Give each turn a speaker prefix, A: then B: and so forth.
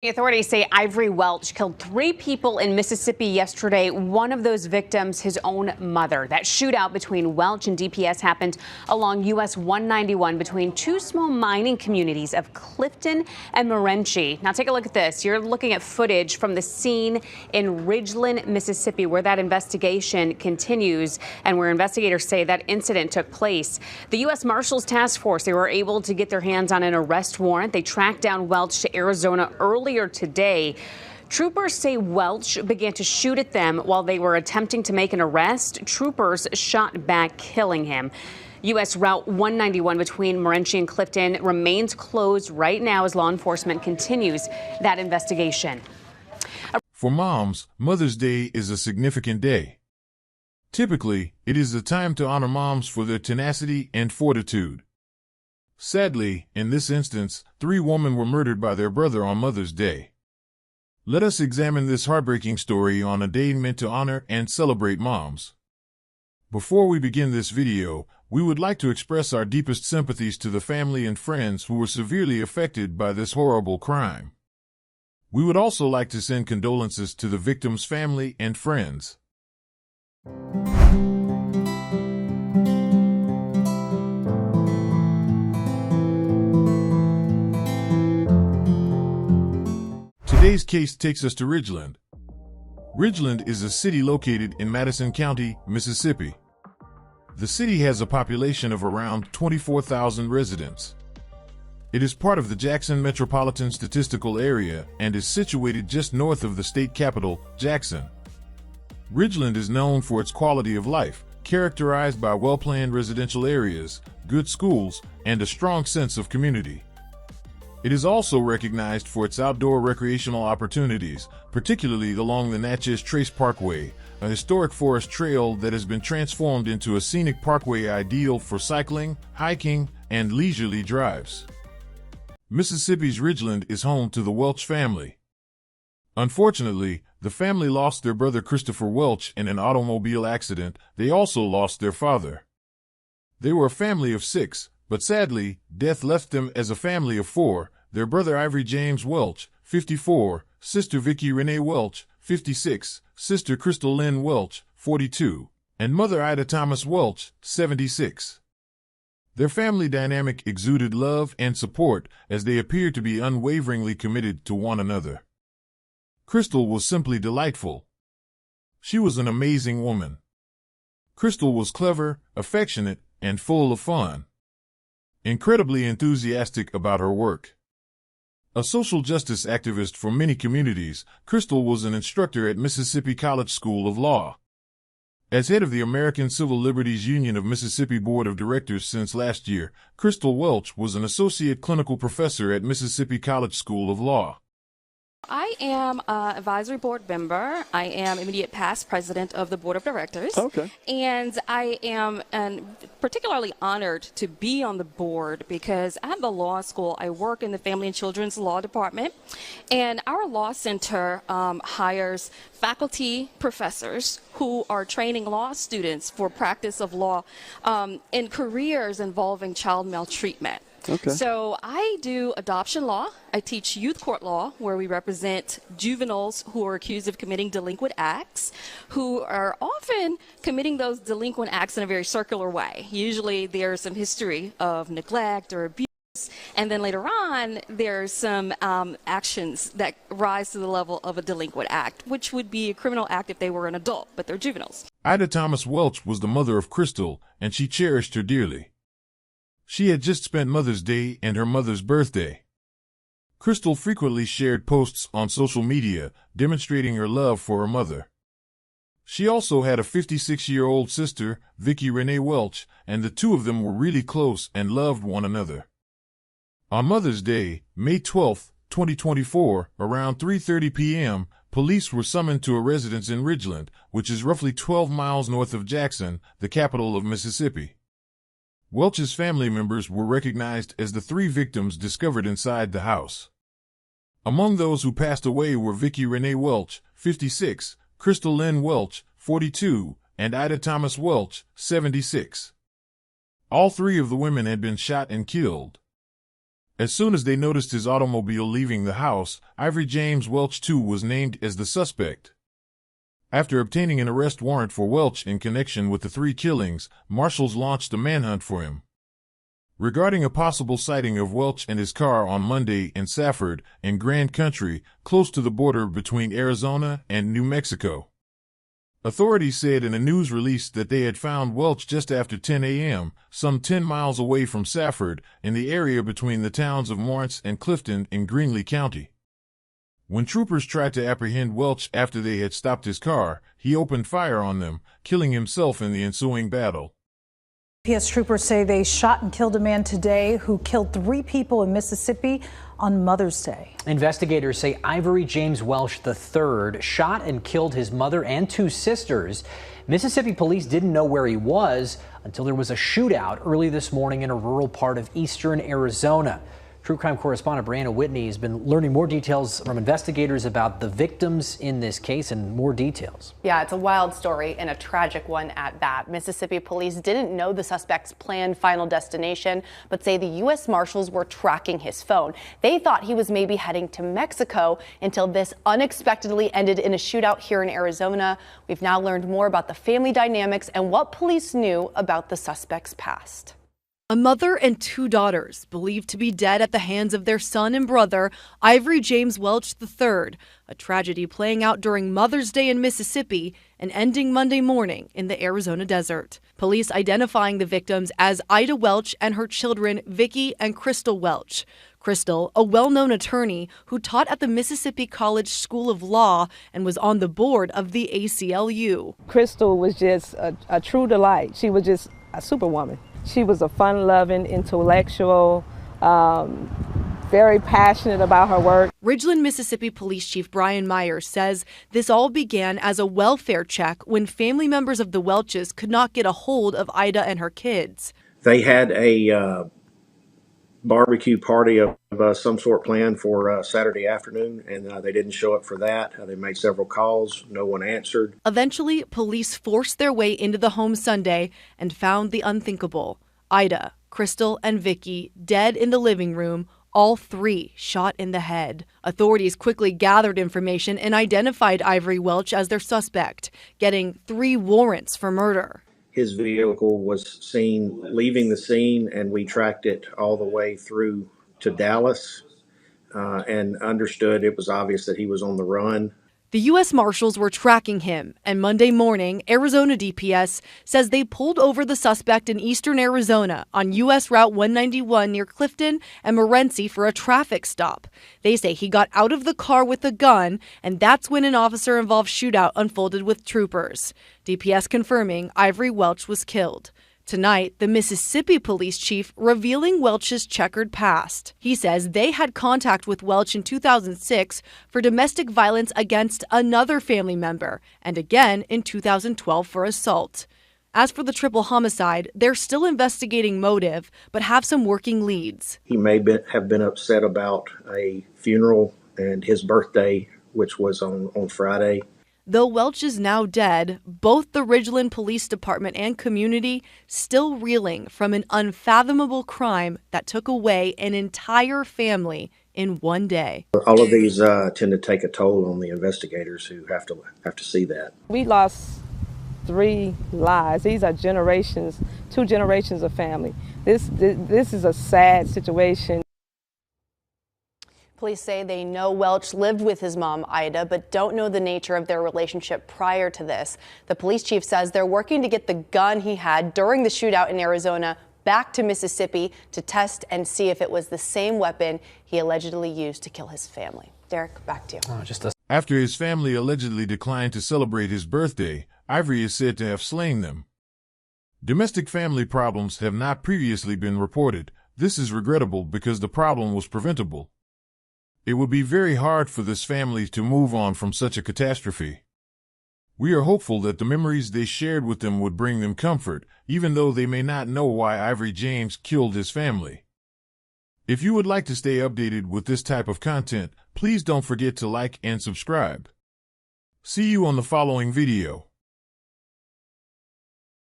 A: Authorities say Ivory Welch killed 3 people in Mississippi yesterday. One of those victims, his own mother. That shootout between Welch and DPS happened along US 191 between 2 small mining communities of Clifton and Morenci. Now take a look at this. You're looking at footage from the scene in Ridgeland, Mississippi, where that investigation continues and where investigators say that incident took place. The U.S. Marshals Task Force, they were able to get their hands on an arrest warrant. They tracked down Welch to Arizona earlier today. Troopers say Welch began to shoot at them while they were attempting to make an arrest. Troopers shot back, killing him. U.S. Route 191 between Morenci and Clifton remains closed right now as law enforcement continues that investigation.
B: For moms, Mother's Day is a significant day. Typically, it is a time to honor moms for their tenacity and fortitude. Sadly, in this instance, 3 women were murdered by their brother on Mother's Day. Let us examine this heartbreaking story on a day meant to honor and celebrate moms. Before we begin this video, we would like to express our deepest sympathies to the family and friends who were severely affected by this horrible crime. We would also like to send condolences to the victim's family and friends. Today's case takes us to Ridgeland. Ridgeland is a city located in Madison County, Mississippi. The city has a population of around 24,000 residents. It is part of the Jackson Metropolitan Statistical Area and is situated just north of the state capital, Jackson. Ridgeland is known for its quality of life, characterized by well-planned residential areas, good schools, and a strong sense of community. It is also recognized for its outdoor recreational opportunities, particularly along the Natchez Trace Parkway, a historic forest trail that has been transformed into a scenic parkway ideal for cycling, hiking, and leisurely drives. Mississippi's Ridgeland is home to the Welch family. Unfortunately, the family lost their brother Christopher Welch in an automobile accident. They also lost their father. They were a family of 6. But sadly, death left them as a family of 4, their brother Ivory James Welch, 54, sister Vicky Renee Welch, 56, sister Crystal Lynn Welch, 42, and mother Thomas Welch, 76. Their family dynamic exuded love and support as they appeared to be unwaveringly committed to one another. Crystal was simply delightful. She was an amazing woman. Crystal was clever, affectionate, and full of fun. Incredibly enthusiastic about her work. A social justice activist for many communities, Crystal was an instructor at Mississippi College School of Law. As head of the American Civil Liberties Union of Mississippi Board of Directors since last year, Crystal Welch was an associate clinical professor at Mississippi College School of Law.
C: I am an advisory board member. I am immediate past president of the board of directors.
D: Okay.
C: And I am particularly honored to be on the board because at the law school, I work in the Family and Children's Law Department. And our law center hires faculty professors who are training law students for practice of law in careers involving child maltreatment.
D: Okay.
C: So I do adoption law. I teach youth court law, where we represent juveniles who are accused of committing delinquent acts, who are often committing those delinquent acts in a very circular way. Usually there's some history of neglect or abuse, and then later on there's some actions that rise to the level of a delinquent act, which would be a criminal act if they were an adult, but they're juveniles.
B: Thomas Welch was the mother of Crystal, and she cherished her dearly. She had just spent Mother's Day and her mother's birthday. Crystal frequently shared posts on social media demonstrating her love for her mother. She also had a 56-year-old sister, Vicky Renee Welch, and the two of them were really close and loved one another. On Mother's Day, May 12, 2024, around 3:30 p.m., police were summoned to a residence in Ridgeland, which is roughly 12 miles north of Jackson, the capital of Mississippi. Welch's family members were recognized as the 3 victims discovered inside the house. Among those who passed away were Vicky Renee Welch, 56, Crystal Lynn Welch, 42, and Thomas Welch, 76. All 3 of the women had been shot and killed. As soon as they noticed his automobile leaving the house, Ivory James Welch too was named as the suspect. After obtaining an arrest warrant for Welch in connection with the 3 killings, marshals launched a manhunt for him. Regarding a possible sighting of Welch and his car on Monday in Safford, in Grand Country, close to the border between Arizona and New Mexico. Authorities said in a news release that they had found Welch just after 10 a.m., some 10 miles away from Safford, in the area between the towns of Lawrence and Clifton in Greenlee County. When troopers tried to apprehend Welch after they had stopped his car, he opened fire on them, killing himself in the ensuing battle.
D: PS troopers say they shot and killed a man today who killed 3 people in Mississippi on Mother's Day.
E: Investigators say Ivory James Welch III shot and killed his mother and 2 sisters. Mississippi police didn't know where he was until there was a shootout early this morning in a rural part of eastern Arizona. True crime correspondent Brianna Whitney has been learning more details from investigators about the victims in this case and more details.
F: Yeah, it's a wild story and a tragic one at that. Mississippi police didn't know the suspect's planned final destination, but say the U.S. Marshals were tracking his phone. They thought he was maybe heading to Mexico until this unexpectedly ended in a shootout here in Arizona. We've now learned more about the family dynamics and what police knew about the suspect's past.
G: A mother and 2 daughters believed to be dead at the hands of their son and brother, Ivory James Welch III, a tragedy playing out during Mother's Day in Mississippi and ending Monday morning in the Arizona desert. Police identifying the victims as Ida Welch and her children, Vicky and Crystal Welch. Crystal, a well-known attorney who taught at the Mississippi College School of Law and was on the board of the ACLU.
H: Crystal was just a true delight. She was just a superwoman. She was a fun-loving, intellectual, very passionate about her work.
G: Ridgeland, Mississippi Police Chief Brian Myers says this all began as a welfare check when family members of the Welches could not get a hold of Ida and her kids.
I: They had a barbecue party of some sort planned for Saturday afternoon, and they didn't show up for that. They made several calls. No one answered.
G: Eventually, police forced their way into the home Sunday and found the unthinkable. Ida, Crystal, and Vicky dead in the living room, all 3 shot in the head. Authorities quickly gathered information and identified Ivory Welch as their suspect, getting 3 warrants for murder.
I: His vehicle was seen leaving the scene, and we tracked it all the way through to Dallas and understood it was obvious that he was on the run.
G: The U.S. Marshals were tracking him, and Monday morning, Arizona DPS says they pulled over the suspect in eastern Arizona on U.S. Route 191 near Clifton and Morenci for a traffic stop. They say he got out of the car with a gun, and that's when an officer-involved shootout unfolded with troopers. DPS confirming Ivory Welch was killed. Tonight, the Mississippi police chief revealing Welch's checkered past. He says they had contact with Welch in 2006 for domestic violence against another family member, and again in 2012 for assault. As for the triple homicide, they're still investigating motive, but have some working leads.
I: He may have been upset about a funeral and his birthday, which was on Friday.
G: Though Welch is now dead, both the Ridgeland Police Department and community still reeling from an unfathomable crime that took away an entire family in one day.
I: All of these tend to take a toll on the investigators who have to see that.
H: We lost 3 lives. These are generations, 2 generations of family. This is a sad situation.
F: Police say they know Welch lived with his mom, Ida, but don't know the nature of their relationship prior to this. The police chief says they're working to get the gun he had during the shootout in Arizona back to Mississippi to test and see if it was the same weapon he allegedly used to kill his family. Derek, back to you.
B: After his family allegedly declined to celebrate his birthday, Ivory is said to have slain them. Domestic family problems have not previously been reported. This is regrettable because the problem was preventable. It would be very hard for this family to move on from such a catastrophe. We are hopeful that the memories they shared with them would bring them comfort, even though they may not know why Ivory James killed his family. If you would like to stay updated with this type of content, please don't forget to like and subscribe. See you on the following video.